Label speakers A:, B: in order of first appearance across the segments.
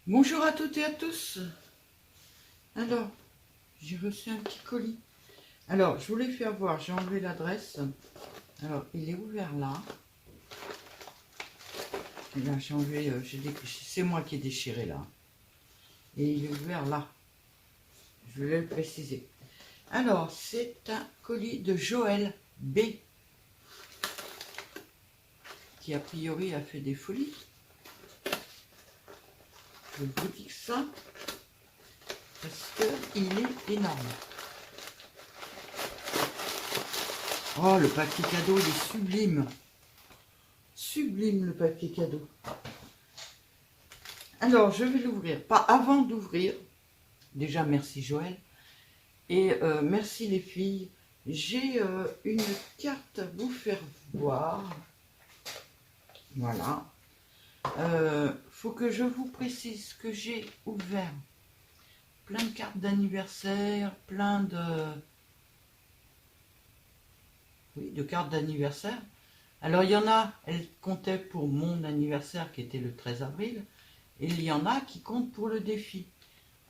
A: Bonjour à toutes et à tous. Alors, j'ai reçu un petit colis. Alors, je voulais faire voir, j'ai enlevé l'adresse. Alors, il est ouvert là. Et là, j'ai enlevé, c'est moi qui ai déchiré là. Et il est ouvert là. Je voulais le préciser. Alors, c'est un colis de Joël B. Qui a priori a fait des folies. Je vous dis que ça. Parce qu'il est énorme. Oh, le papier cadeau, il est sublime. Sublime le papier cadeau. Alors, je vais l'ouvrir. Pas avant d'ouvrir. Déjà, merci Joël. Et merci les filles. J'ai une carte à vous faire voir. Voilà. Faut que je vous précise que j'ai ouvert plein de cartes d'anniversaire, plein de cartes d'anniversaire. Alors, il y en a, elles comptaient pour mon anniversaire qui était le 13 avril. Et il y en a qui comptent pour le défi.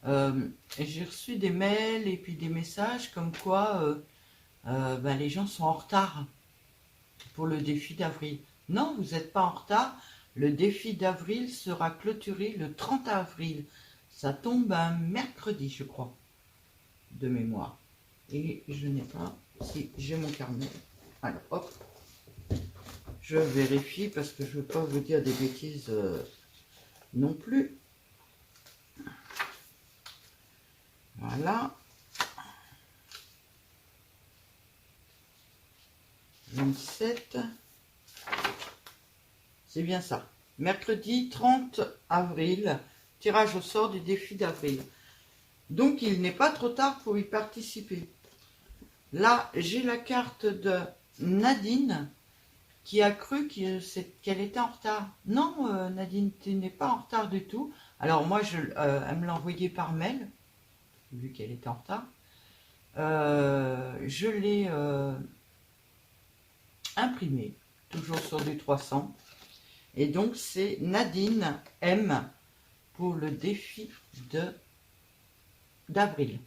A: J'ai reçu des mails et puis des messages comme quoi les gens sont en retard pour le défi d'avril. Non, vous n'êtes pas en retard. Le défi d'avril sera clôturé le 30 avril. Ça tombe un mercredi, je crois, de mémoire. Et je n'ai pas... Si, j'ai mon carnet. Alors, hop. Je vérifie parce que je ne veux pas vous dire des bêtises non plus. Voilà. 27. C'est bien ça. Mercredi 30 avril, tirage au sort du défi d'avril. Donc, il n'est pas trop tard pour y participer. Là, j'ai la carte de Nadine qui a cru qu'elle était en retard. Non, Nadine, tu n'es pas en retard du tout. Alors, moi, elle me l'a envoyé par mail, vu qu'elle était en retard. Je l'ai imprimé, toujours sur du 300. Et donc, c'est Nadine M pour le défi d'avril.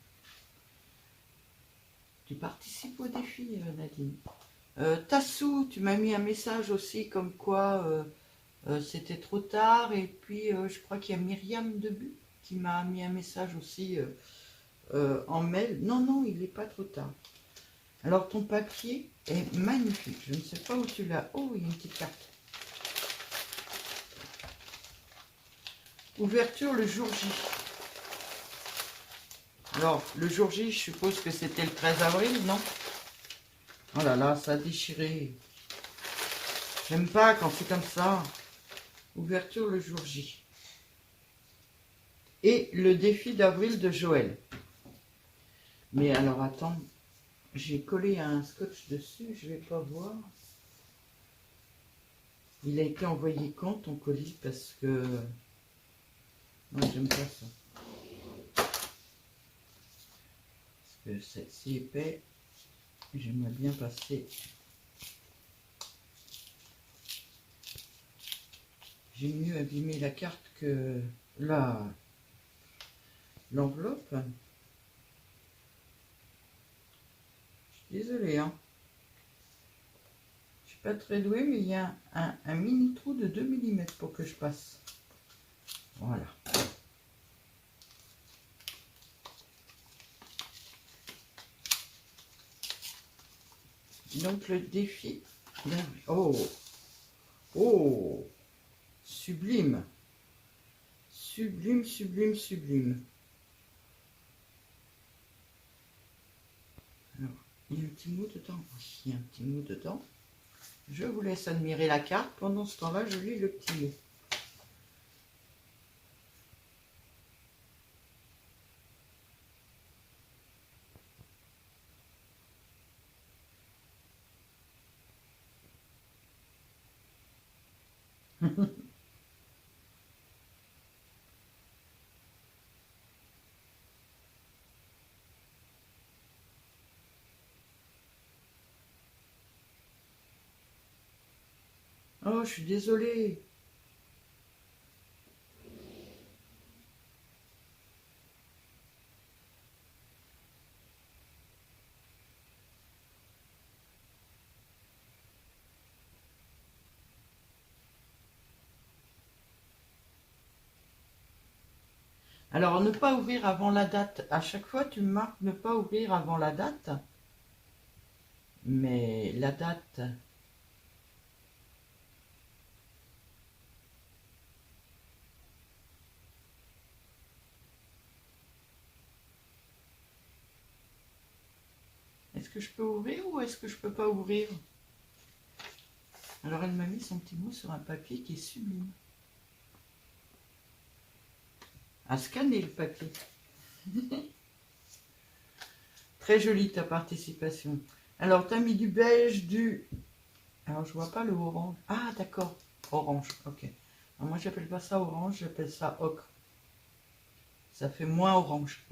A: Tu participes au défi, Nadine. Tassou, tu m'as mis un message aussi comme quoi c'était trop tard. Et puis, je crois qu'il y a Myriam Debu qui m'a mis un message aussi en mail. Non, non, il n'est pas trop tard. Alors, ton papier est magnifique. Je ne sais pas où tu l'as. Oh, il y a une petite carte. Ouverture le jour J. Alors, le jour J, je suppose que c'était le 13 avril, non? Oh là là, ça a déchiré. J'aime pas quand c'est comme ça. Ouverture le jour J. Et le défi d'avril de Joël. Mais alors, attends. J'ai collé un scotch dessus, je vais pas voir. Il a été envoyé quand ton colis? Parce que... moi, j'aime pas ça. Parce que c'est si épais. J'aimerais bien passer. J'ai mieux abîmé la carte que l'enveloppe. Je suis désolée, hein. Je suis pas très douée, mais il y a un mini trou de 2 mm pour que je passe. Voilà. Donc le défi. Oh, oh, sublime, sublime, sublime, sublime. Alors, il y a un petit mot dedans. Oui, il y a un petit mot dedans. Je vous laisse admirer la carte. Pendant ce temps-là, je lis le petit mot. Oh, je suis désolée. Alors, ne pas ouvrir avant la date. À chaque fois, tu me marques ne pas ouvrir avant la date. Mais la date... Est-ce que je peux ouvrir ou est-ce que je peux pas ouvrir? Alors, elle m'a mis son petit mot sur un papier qui est sublime. À scanner le papier. Très jolie ta participation. Alors, tu as mis du beige, du... Alors, je vois pas le orange. Ah, d'accord. Orange, ok. Alors, moi, j'appelle pas ça orange, j'appelle ça ocre. Ça fait moins orange.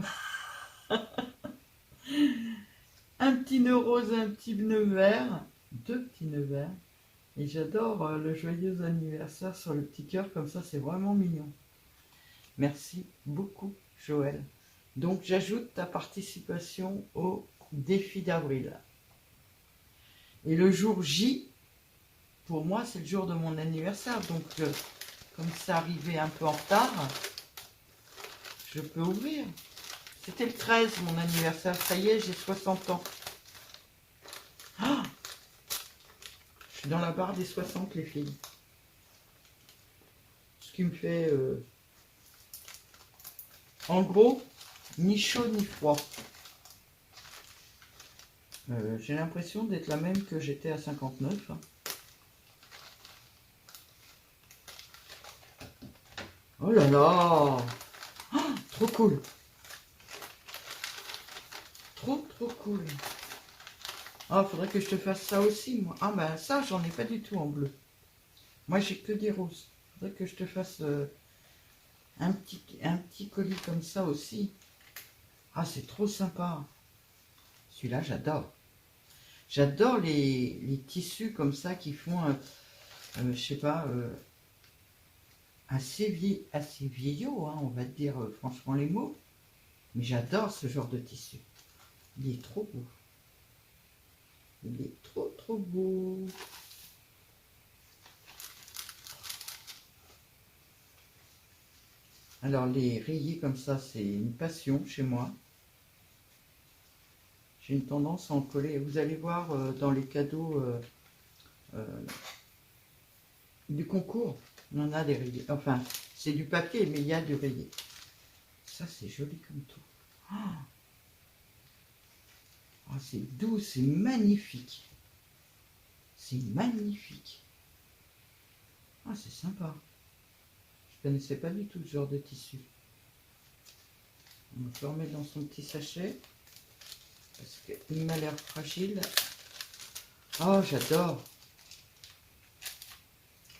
A: Un petit nœud rose, un petit nœud vert. Deux petits nœuds verts. Et j'adore le joyeux anniversaire sur le petit cœur, comme ça, c'est vraiment mignon. Merci beaucoup, Joël. Donc, j'ajoute ta participation au défi d'avril. Et le jour J, pour moi, c'est le jour de mon anniversaire. Donc, comme c'est arrivé un peu en retard, je peux ouvrir. C'était le 13, mon anniversaire. Ça y est, j'ai 60 ans. Ah, je suis dans la barre des 60, les filles. Ce qui me fait, en gros, ni chaud ni froid. J'ai l'impression d'être la même que j'étais à 59. Oh là là, oh, trop cool. Trop cool. Ah, faudrait que je te fasse ça aussi, moi. Ah ben ça, j'en ai pas du tout en bleu. Moi, j'ai que des roses. Faudrait que je te fasse un petit colis comme ça aussi. Ah, c'est trop sympa. Celui-là, j'adore. J'adore les tissus comme ça qui font, je sais pas, assez vieillot, hein, on va dire franchement les mots. Mais j'adore ce genre de tissu. Il est trop beau. Il est trop beau. Alors les rayés comme ça, c'est une passion chez moi. J'ai une tendance à en coller. Vous allez voir dans les cadeaux du concours, on en a des rayés. Enfin, c'est du papier, mais il y a du rayé. Ça, c'est joli comme tout. Oh, c'est doux, c'est magnifique. C'est magnifique. Ah, c'est sympa. Je connaissais pas du tout ce genre de tissu. On va le remettre dans son petit sachet. Parce qu'il m'a l'air fragile. Oh, j'adore.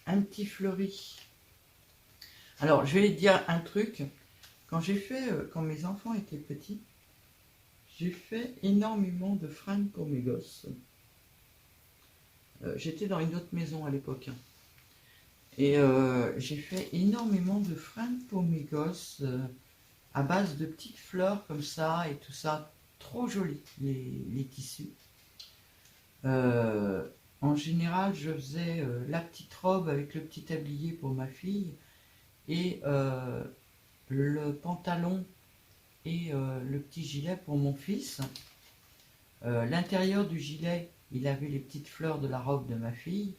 A: Un petit fleuri. Alors, je vais dire un truc. Quand mes enfants étaient petits, j'ai fait énormément de fringues pour mes gosses. J'étais dans une autre maison à l'époque. Hein. Et j'ai fait énormément de fringues pour mes gosses à base de petites fleurs comme ça et tout ça. Trop joli les tissus. En général, je faisais la petite robe avec le petit tablier pour ma fille et le pantalon et le petit gilet pour mon fils. L'intérieur du gilet, il avait les petites fleurs de la robe de ma fille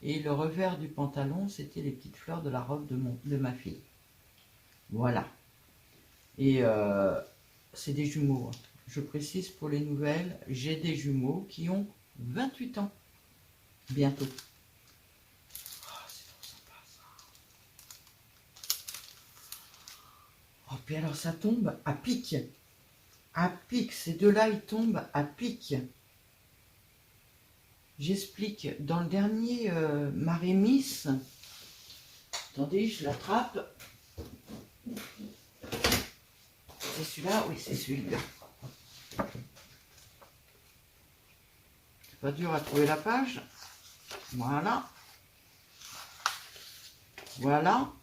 A: et le revers du pantalon, c'était les petites fleurs de la robe de ma fille. Voilà. Et c'est des jumeaux. Hein. Je précise pour les nouvelles, j'ai des jumeaux qui ont 28 ans. Bientôt. Oh, c'est trop sympa ça. Oh, puis alors ça tombe à pic. À pic. Ces deux-là, ils tombent à pic. J'explique. Dans le dernier Marémis, attendez, je l'attrape. C'est celui-là? Oui, c'est celui-là. C'est pas dur à trouver la page. Voilà. Voilà.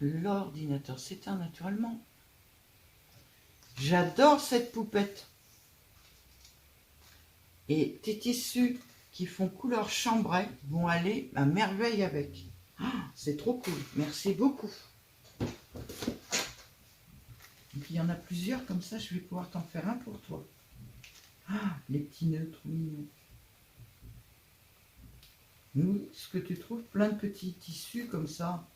A: L'ordinateur s'éteint naturellement. J'adore cette poupette. Et tes tissus qui font couleur chambray vont aller à merveille avec. Oh, c'est trop cool. Merci beaucoup. y en a plusieurs comme ça, je vais pouvoir t'en faire un pour toi. Ah, les petits nœuds trop mignons. Oui, ce que tu trouves, plein de petits tissus comme ça.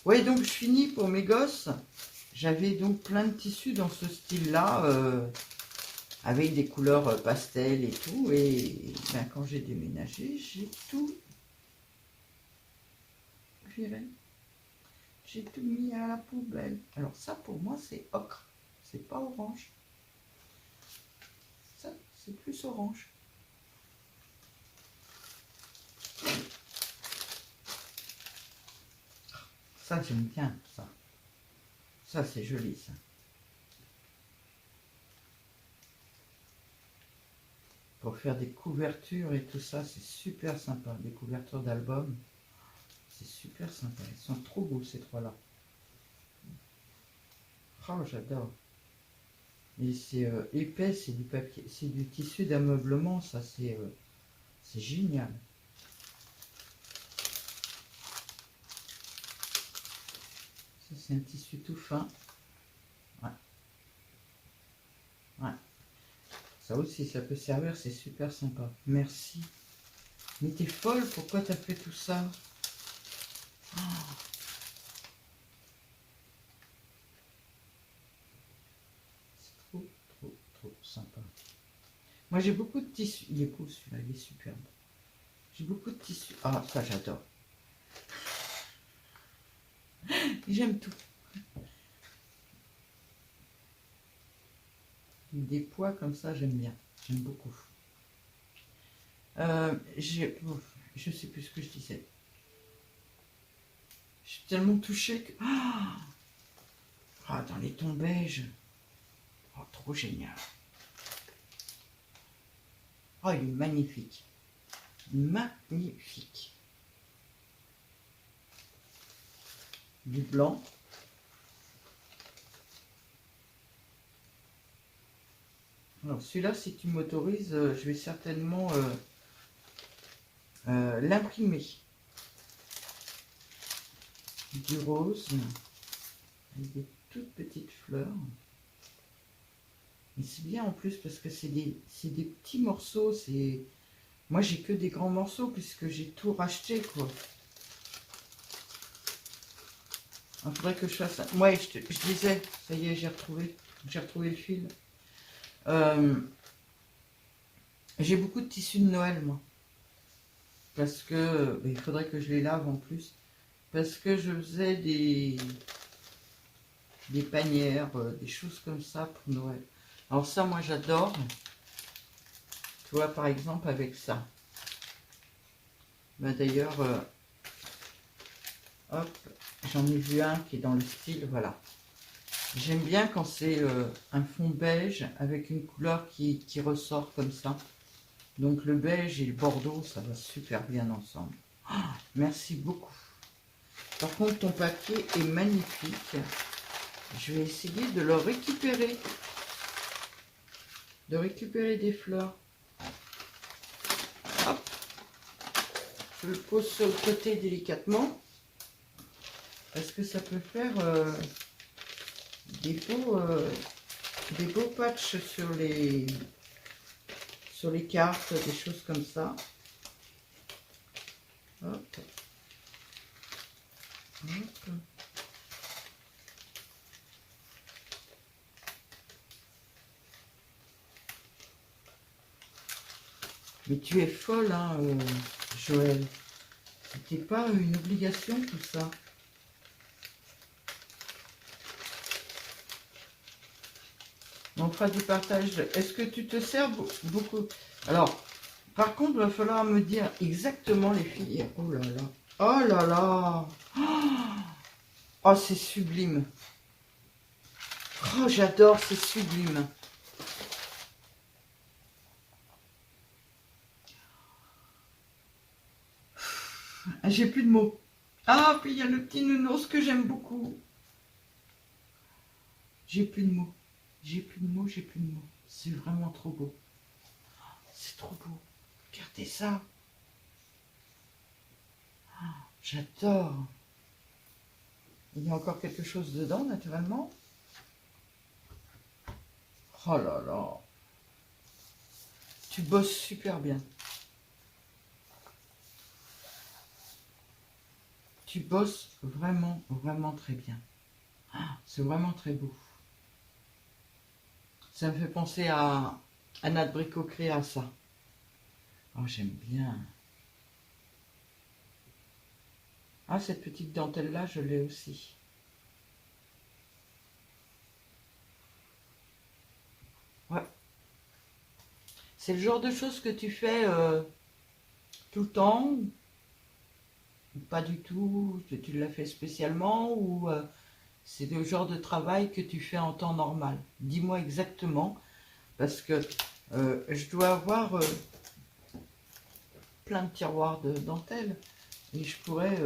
A: Oui, donc je finis pour mes gosses. J'avais donc plein de tissus dans ce style-là, avec des couleurs pastel et tout. Et ben, quand j'ai déménagé, j'ai tout viré. J'ai tout mis à la poubelle. Alors ça, pour moi, c'est ocre. C'est pas orange. Ça, c'est plus orange. Ça, j'aime bien, ça. Ça, c'est joli, ça. Pour faire des couvertures et tout ça, c'est super sympa. Des couvertures d'albums, c'est super sympa. Ils sont trop beaux, ces trois-là. Oh, j'adore. Et c'est épais, c'est du papier, c'est du tissu d'ameublement, ça, c'est génial. Ça, c'est un tissu tout fin. Ouais. Ouais. Ça aussi, ça peut servir, c'est super sympa. Merci. Mais t'es folle, pourquoi t'as fait tout ça? Oh. C'est trop, trop, trop sympa. Moi, j'ai beaucoup de tissus. Il est beau celui-là, il est superbe. J'ai beaucoup de tissus. Ah, ça, j'adore. J'aime tout. Des pois comme ça, j'aime bien. J'aime beaucoup. Je sais plus ce que je disais. Je suis tellement touchée que... Ah, dans les tons beige. Oh, trop génial. Oh, il est magnifique. Magnifique. Du blanc. Alors, celui-là, si tu m'autorises, je vais certainement l'imprimer. Du rose. Avec des toutes petites fleurs. Mais c'est bien en plus parce que c'est des petits morceaux. Moi, j'ai que des grands morceaux puisque j'ai tout racheté, quoi. Il faudrait que je fasse ça. Ouais, je disais, ça y est, j'ai retrouvé le fil. J'ai beaucoup de tissus de Noël, moi. Parce que, il faudrait que je les lave en plus. Parce que je faisais des panières, des choses comme ça pour Noël. Alors ça, moi, j'adore. Tu vois, par exemple, avec ça. Ben, d'ailleurs, hop, j'en ai vu un qui est dans le style, voilà. J'aime bien quand c'est un fond beige avec une couleur qui ressort comme ça. Donc le beige et le bordeaux, ça va super bien ensemble. Oh, merci beaucoup. Par contre, ton papier est magnifique. Je vais essayer de le récupérer. De récupérer des fleurs. Hop. Je le pose sur le côté délicatement. Parce que ça peut faire des beaux patchs sur les cartes, des choses comme ça. Hop. Hop. Mais tu es folle, hein, Joël. C'était pas une obligation tout ça. On fera du partage. Est-ce que tu te sers beaucoup? Alors, par contre, il va falloir me dire exactement les filles. Oh là là. Oh là là. Oh, c'est sublime. Oh, j'adore, c'est sublime. J'ai plus de mots. Ah, puis il y a le petit nounours que j'aime beaucoup. J'ai plus de mots. J'ai plus de mots, j'ai plus de mots. C'est vraiment trop beau. C'est trop beau. Regardez ça. J'adore. Il y a encore quelque chose dedans, naturellement. Oh là là. Tu bosses super bien. Tu bosses vraiment, vraiment très bien. Ah, c'est vraiment très beau. Ça me fait penser à Anna de Bricot-Créa, ça. Oh, j'aime bien. Ah, cette petite dentelle-là, je l'ai aussi. Ouais. C'est le genre de choses que tu fais tout le temps, ou pas du tout, que tu l'as fait spécialement, ou c'est le genre de travail que tu fais en temps normal. Dis-moi exactement, parce que je dois avoir plein de tiroirs de dentelle et je pourrais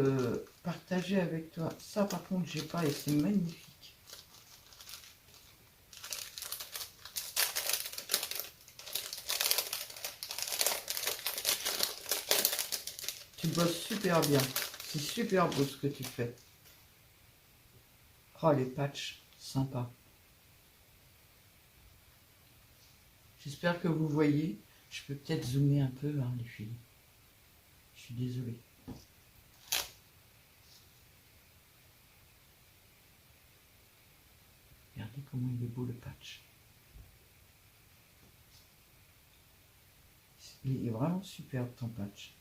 A: partager avec toi. Ça, par contre, j'ai pas et c'est magnifique. Tu bosses super bien. C'est super beau ce que tu fais. Oh, les patchs, sympa. J'espère que vous voyez. Je peux peut-être zoomer un peu, hein, les filles. Je suis désolée. Regardez comment il est beau le patch. Il est vraiment superbe ton patch.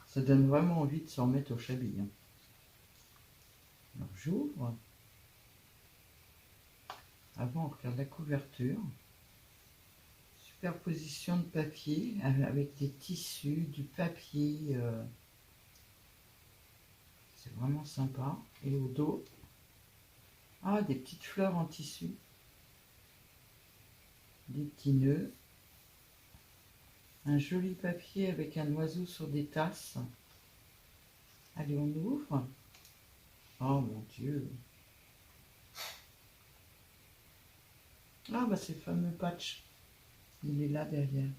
A: Ça donne vraiment envie de s'en remettre au chablis. Hein. Alors j'ouvre. Avant, on regarde la couverture. Superposition de papier avec des tissus, du papier. C'est vraiment sympa. Et au dos, ah, des petites fleurs en tissu. Des petits nœuds. Un joli papier avec un oiseau sur des tasses. Allez, on ouvre. Oh mon Dieu. Ah bah c'est le fameux patch. Il est là derrière.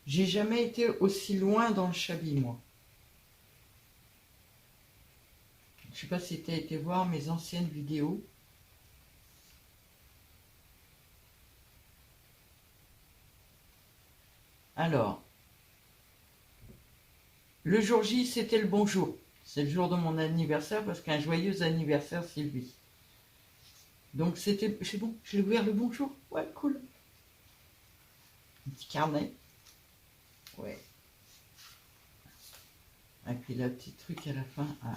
A: J'ai jamais été aussi loin dans le chablis, moi. Je sais pas si tu as été voir mes anciennes vidéos. Alors, le jour J, c'était le bonjour. C'est le jour de mon anniversaire parce qu'un joyeux anniversaire, Sylvie. Donc c'était... C'est bon, je l'ai ouvert le bonjour. Ouais, cool. Un petit carnet. Ouais. Et puis le petit truc à la fin. Ah.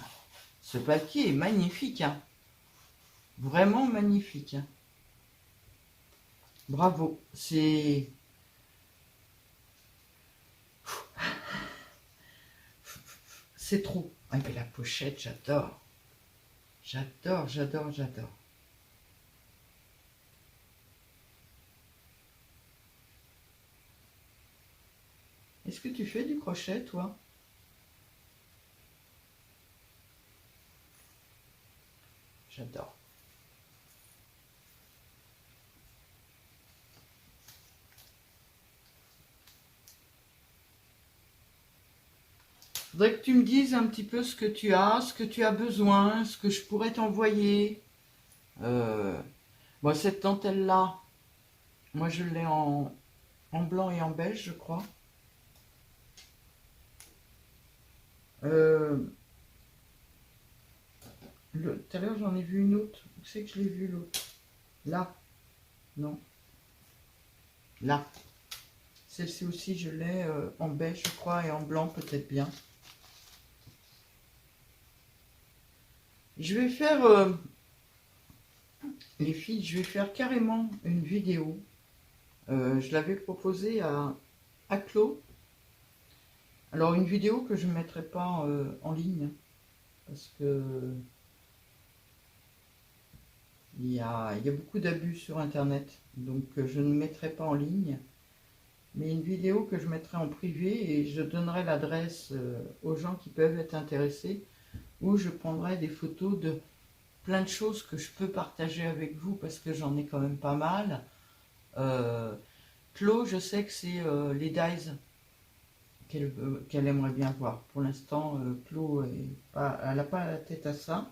A: Ce papier est magnifique. Hein. Vraiment magnifique. Hein. Bravo. C'est... C'est trop. Ah, mais la pochette, j'adore. J'adore, j'adore, j'adore. Est-ce que tu fais du crochet, toi? J'adore. Faudrait que tu me dises un petit peu ce que tu as besoin, ce que je pourrais t'envoyer. Bon, cette dentelle-là, moi je l'ai en blanc et en beige, je crois. Tout à l'heure, j'en ai vu une autre. Où c'est que je l'ai vu l'autre? Là. Non. Là. Celle-ci aussi, je l'ai en beige, je crois, et en blanc, peut-être bien. Je vais faire, les filles, je vais faire carrément une vidéo. Je l'avais proposé à Claude. Alors, une vidéo que je ne mettrai pas en ligne, parce que il y a beaucoup d'abus sur Internet, donc je ne mettrai pas en ligne. Mais une vidéo que je mettrai en privé et je donnerai l'adresse aux gens qui peuvent être intéressés, où je prendrai des photos de plein de choses que je peux partager avec vous parce que j'en ai quand même pas mal. Claude, je sais que c'est les dies. qu'elle aimerait bien voir. Pour l'instant, Chlo, elle n'a pas la tête à ça.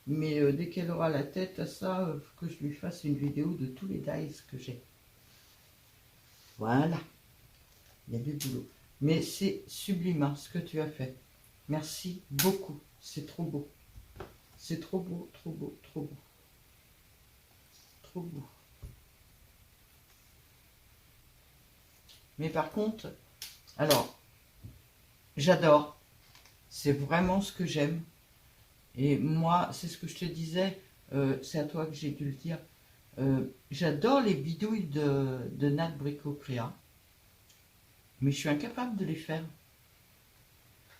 A: Mais dès qu'elle aura la tête à ça, il faut que je lui fasse une vidéo de tous les dies que j'ai. Voilà, il y a du boulot. Mais c'est sublime hein, ce que tu as fait. Merci beaucoup, c'est trop beau. C'est trop beau, trop beau, trop beau. Trop beau. Mais par contre, alors, j'adore. C'est vraiment ce que j'aime. Et moi, c'est ce que je te disais, c'est à toi que j'ai dû le dire. J'adore les bidouilles de Nat Bricocréa, mais je suis incapable de les faire.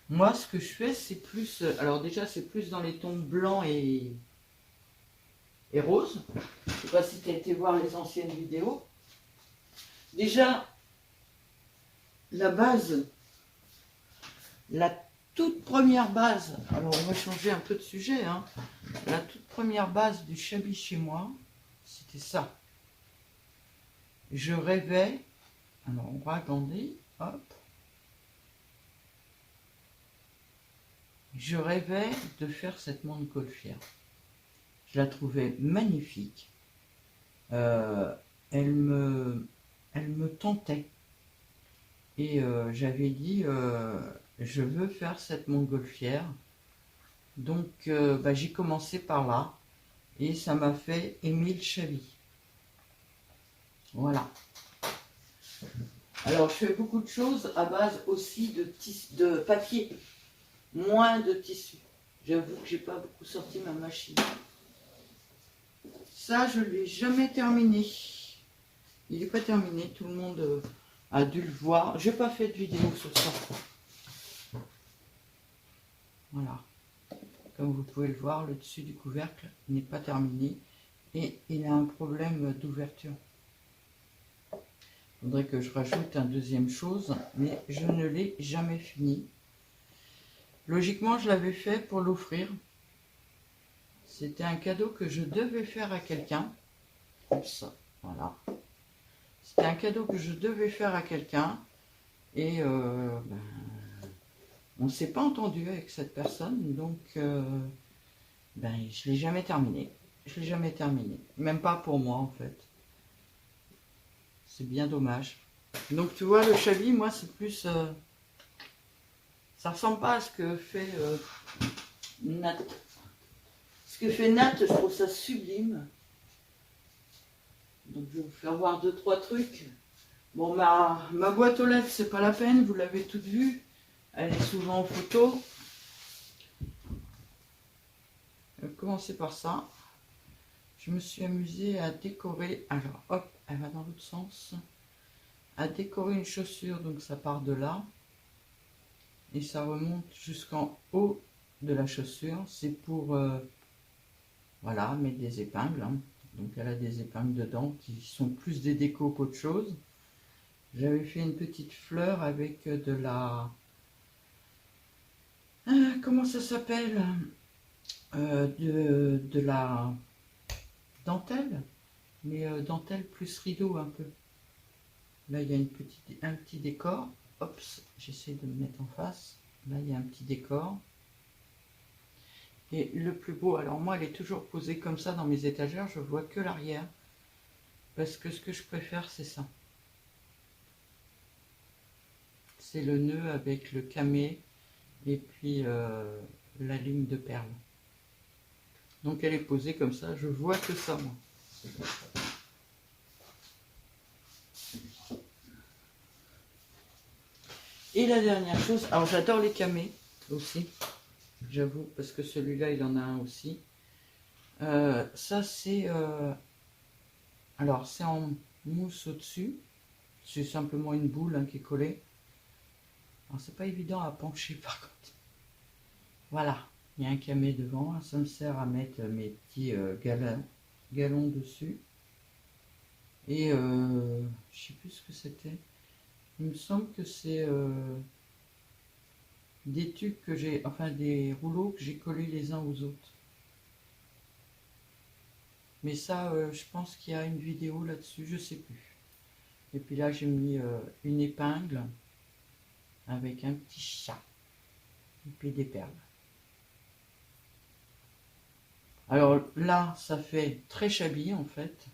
A: Moi, ce que je fais, c'est plus... alors déjà, c'est plus dans les tons blancs et roses. Je ne sais pas si tu as été voir les anciennes vidéos. Déjà, la base, la toute première base, alors on va changer un peu de sujet, hein. La toute première base du Shabby chez moi, c'était ça. Je rêvais, alors on va agrandir, hop. Je rêvais de faire cette montgolfière. Je la trouvais magnifique. Elle me tentait. Et j'avais dit, je veux faire cette montgolfière. Donc j'ai commencé par là. Et ça m'a fait aimer le Shabby. Voilà. Alors je fais beaucoup de choses à base aussi de papier. Moins de tissu. J'avoue que j'ai pas beaucoup sorti ma machine. Ça, je ne l'ai jamais terminé. Il n'est pas terminé. Tout le monde a dû le voir. J'ai pas fait de vidéo sur ça. Voilà. Comme vous pouvez le voir, le dessus du couvercle n'est pas terminé. Et il a un problème d'ouverture. Il faudrait que je rajoute un deuxième chose. Mais je ne l'ai jamais fini. Logiquement, je l'avais fait pour l'offrir. C'était un cadeau que je devais faire à quelqu'un. Voilà. C'était un cadeau que je devais faire à quelqu'un. Et on ne s'est pas entendu avec cette personne. Donc, je ne l'ai jamais terminé. Je l'ai jamais terminé. Même pas pour moi, en fait. C'est bien dommage. Donc, tu vois, le Shabby, moi, c'est plus... ça ressemble pas à ce que fait Nat. Ce que fait Nat, je trouve ça sublime. Donc je vais vous faire voir 2-3 trucs. Bon, ma boîte aux lettres, c'est pas la peine, vous l'avez toute vue. Elle est souvent en photo. Je vais commencer par ça. Je me suis amusée à décorer. Alors hop, elle va dans l'autre sens. À décorer une chaussure, donc ça part de là. Et ça remonte jusqu'en haut de la chaussure. C'est pour... voilà, mettre des épingles. Hein. Donc elle a des épingles dedans qui sont plus des décos qu'autre chose. J'avais fait une petite fleur avec de la... comment ça s'appelle de la dentelle. Mais dentelle plus rideau un peu. Là il y a un petit décor. Hop, j'essaie de me mettre en face. Là il y a un petit décor. Et le plus beau, alors moi elle est toujours posée comme ça dans mes étagères, je vois que l'arrière. Parce que ce que je préfère c'est ça. C'est le nœud avec le camé et puis la ligne de perles. Donc elle est posée comme ça, je vois que ça moi. Et la dernière chose, alors j'adore les camés aussi, j'avoue, parce que celui-là il en a un aussi. Ça c'est... alors c'est en mousse au-dessus, c'est simplement une boule hein, qui est collée. Alors c'est pas évident à pencher par contre. Voilà, il y a un camé devant, ça me sert à mettre mes petits galons dessus. Et je sais plus ce que c'était. Il me semble que c'est des tubes que j'ai, enfin des rouleaux que j'ai collés les uns aux autres. Mais ça, je pense qu'il y a une vidéo là-dessus, je sais plus. Et puis là, j'ai mis une épingle avec un petit chat et puis des perles. Alors là, ça fait très shabby en fait.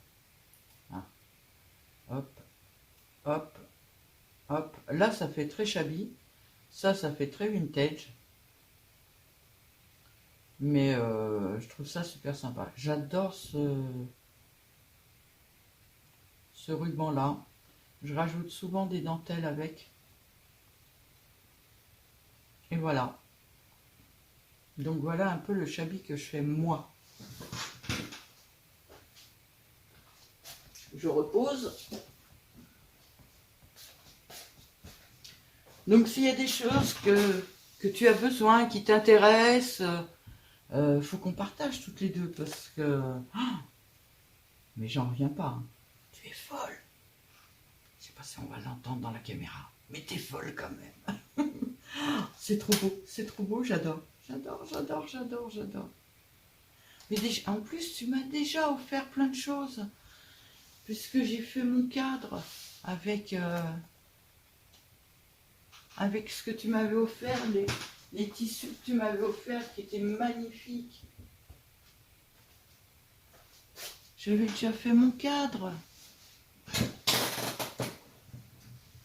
A: Ah. Hop, hop, hop. Là, ça fait très shabby. Ça fait très vintage. Mais je trouve ça super sympa. J'adore ce ruban-là. Je rajoute souvent des dentelles avec. Et voilà. Donc voilà un peu le shabby que je fais moi. Je repose. Donc s'il y a des choses que tu as besoin, qui t'intéressent, faut qu'on partage toutes les deux parce que... mais j'en reviens pas. Hein. Tu es folle. Je sais pas si on va l'entendre dans la caméra. Mais t'es folle quand même. C'est trop beau, j'adore. J'adore. Mais déjà, en plus, tu m'as déjà offert plein de choses. Puisque j'ai fait mon cadre avec ce que tu m'avais offert, les tissus que tu m'avais offerts qui étaient magnifiques. J'avais déjà fait mon cadre.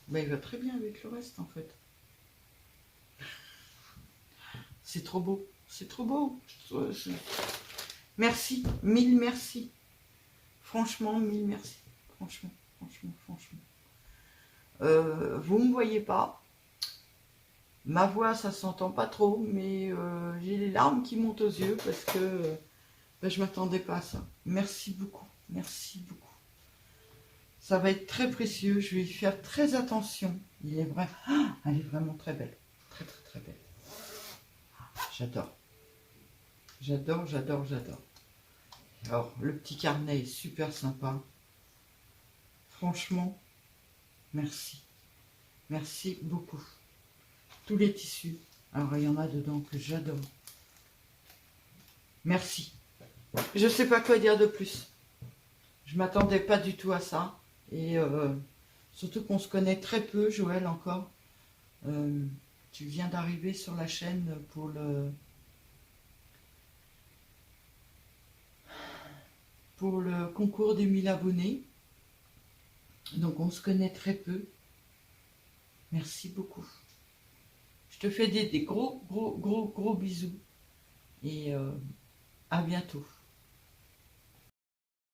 A: Ben, il va très bien avec le reste en fait. C'est trop beau. C'est trop beau. Merci. Mille merci. Franchement, mille merci. Franchement. Vous ne me voyez pas. Ma voix, ça s'entend pas trop, mais j'ai les larmes qui montent aux yeux parce que ben, je m'attendais pas à ça. Merci beaucoup. Ça va être très précieux. Je vais y faire très attention. Elle est vraiment très belle. Très belle. J'adore. Alors, le petit carnet est super sympa. Franchement, merci. Merci beaucoup. Tous les tissus. Alors, il y en a dedans que j'adore. Merci. Je sais pas quoi dire de plus. Je m'attendais pas du tout à ça. Et surtout qu'on se connaît très peu, Joël, encore. Tu viens d'arriver sur la chaîne pour le concours des 1000 abonnés. Donc on se connaît très peu. Merci beaucoup. Je te fais des gros bisous. Et à bientôt.